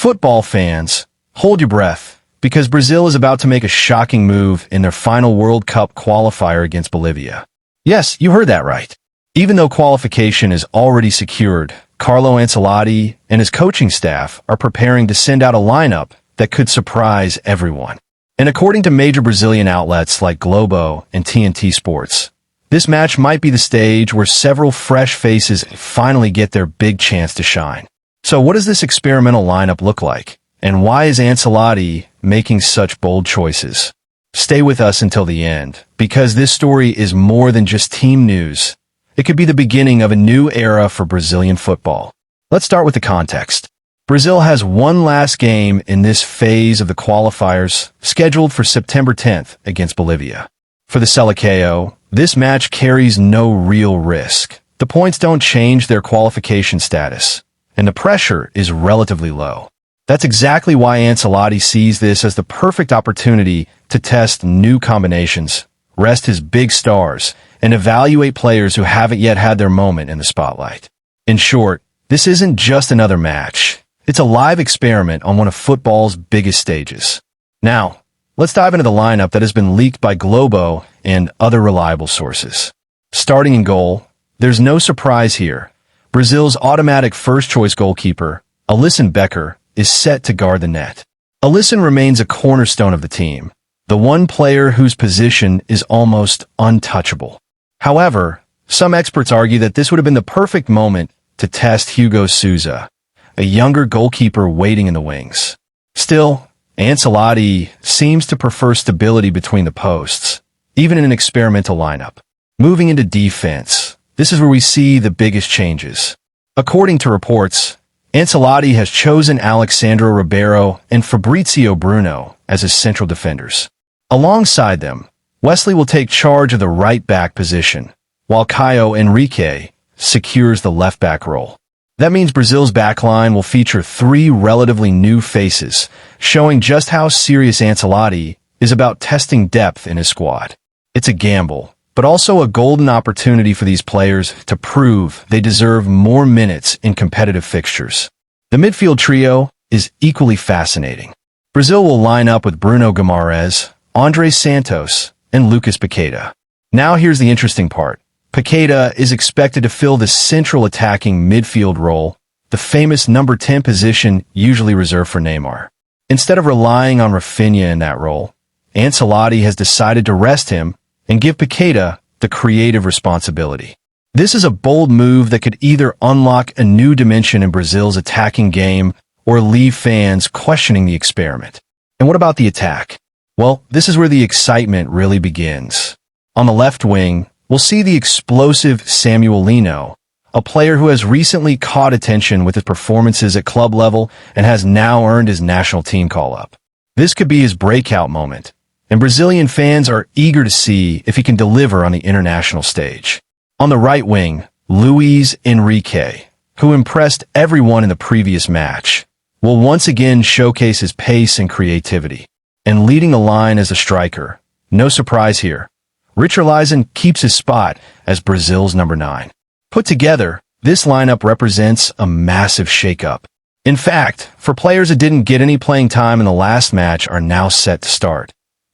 Football fans, hold your breath, because Brazil is about to make a shocking move in their final World Cup qualifier against Bolivia. Yes, you heard that right. Even though qualification is already secured, Carlo Ancelotti and his coaching staff are preparing to send out a lineup that could surprise everyone. And according to major Brazilian outlets like Globo and TNT Sports, this match might be the stage where several fresh faces finally get their big chance to shine. So what does this experimental lineup look like? And why is Ancelotti making such bold choices? Stay with us until the end, because this story is more than just team news. It could be the beginning of a new era for Brazilian football. Let's start with the context. Brazil has one last game in this phase of the qualifiers, scheduled for September 10th against Bolivia. For the Seleção, this match carries no real risk. The points don't change their qualification status, and the pressure is relatively low. That's exactly why Ancelotti sees this as the perfect opportunity to test new combinations, rest his big stars, and evaluate players who haven't yet had their moment in the spotlight. In short, this isn't just another match. It's a live experiment on one of football's biggest stages. Now, let's dive into the lineup that has been leaked by Globo and other reliable sources. Starting in goal, there's no surprise here. Brazil's automatic first-choice goalkeeper, Alisson Becker, is set to guard the net. Alisson remains a cornerstone of the team, the one player whose position is almost untouchable. However, some experts argue that this would have been the perfect moment to test Hugo Souza, a younger goalkeeper waiting in the wings. Still, Ancelotti seems to prefer stability between the posts, even in an experimental lineup. Moving into defense, this is where we see the biggest changes. According to reports, Ancelotti has chosen Alexsandro Ribeiro and Fabrizio Bruno as his central defenders. Alongside them, Wesley will take charge of the right-back position, while Caio Henrique secures the left-back role. That means Brazil's backline will feature three relatively new faces, showing just how serious Ancelotti is about testing depth in his squad. It's a gamble, but also a golden opportunity for these players to prove they deserve more minutes in competitive fixtures. The midfield trio is equally fascinating. Brazil will line up with Bruno Guimarães, André Santos, and Lucas Paquetá. Now here's the interesting part. Paquetá is expected to fill the central attacking midfield role, the famous number 10 position usually reserved for Neymar. Instead of relying on Rafinha in that role, Ancelotti has decided to rest him and give Paquetá the creative responsibility. This is a bold move that could either unlock a new dimension in Brazil's attacking game or leave fans questioning the experiment. And what about the attack? Well, this is where the excitement really begins. On the left wing, we'll see the explosive Samuel Lino, a player who has recently caught attention with his performances at club level and has now earned his national team call-up. This could be his breakout moment, and Brazilian fans are eager to see if he can deliver on the international stage. On the right wing, Luiz Henrique, who impressed everyone in the previous match, will once again showcase his pace and creativity. And leading the line as a striker, no surprise here, Richarlison keeps his spot as Brazil's number 9. Put together, this lineup represents a massive shakeup. In fact, for players that didn't get any playing time in the last match are now set to start.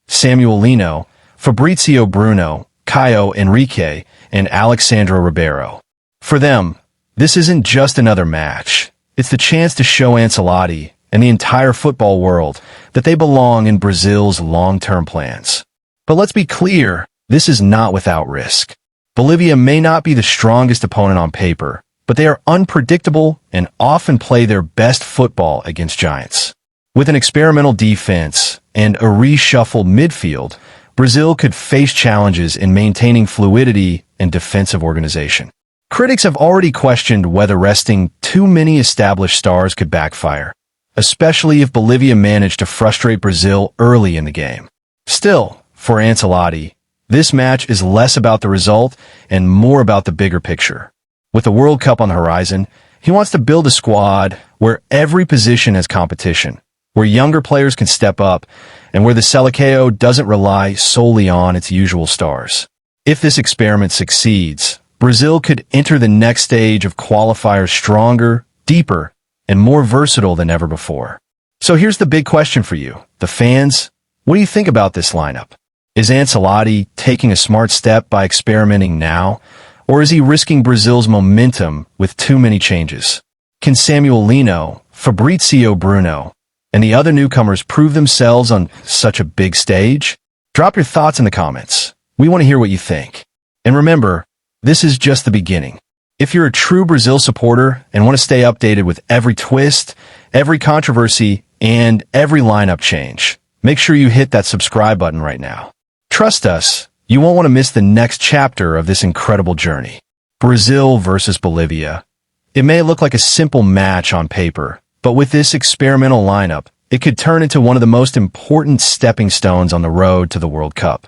Samuel Lino, Fabrizio Bruno, Caio Henrique, and Alexsandro Ribeiro. For them, this isn't just another match. It's the chance to show Ancelotti and the entire football world that they belong in Brazil's long-term plans. But let's be clear, this is not without risk. Bolivia may not be the strongest opponent on paper, but they are unpredictable and often play their best football against giants. With an experimental defense and a reshuffled midfield, Brazil could face challenges in maintaining fluidity and defensive organization. Critics have already questioned whether resting too many established stars could backfire, especially if Bolivia managed to frustrate Brazil early in the game. Still, for Ancelotti, this match is less about the result and more about the bigger picture. With the World Cup on the horizon, he wants to build a squad where every position has competition, where younger players can step up, and where the Seleção doesn't rely solely on its usual stars. If this experiment succeeds, Brazil could enter the next stage of qualifiers stronger, deeper, and more versatile than ever before. So here's the big question for you, the fans. What do you think about this lineup? Is Ancelotti taking a smart step by experimenting now, or is he risking Brazil's momentum with too many changes? Can Samuel Lino, Fabrizio Bruno, and the other newcomers prove themselves on such a big stage? Drop your thoughts in the comments. We want to hear what you think. And remember, this is just the beginning. If you're a true Brazil supporter and want to stay updated with every twist, every controversy, and every lineup change, make sure you hit that subscribe button right now. Trust us, you won't want to miss the next chapter of this incredible journey. Brazil versus Bolivia. It may look like a simple match on paper, but with this experimental lineup, it could turn into one of the most important stepping stones on the road to the World Cup.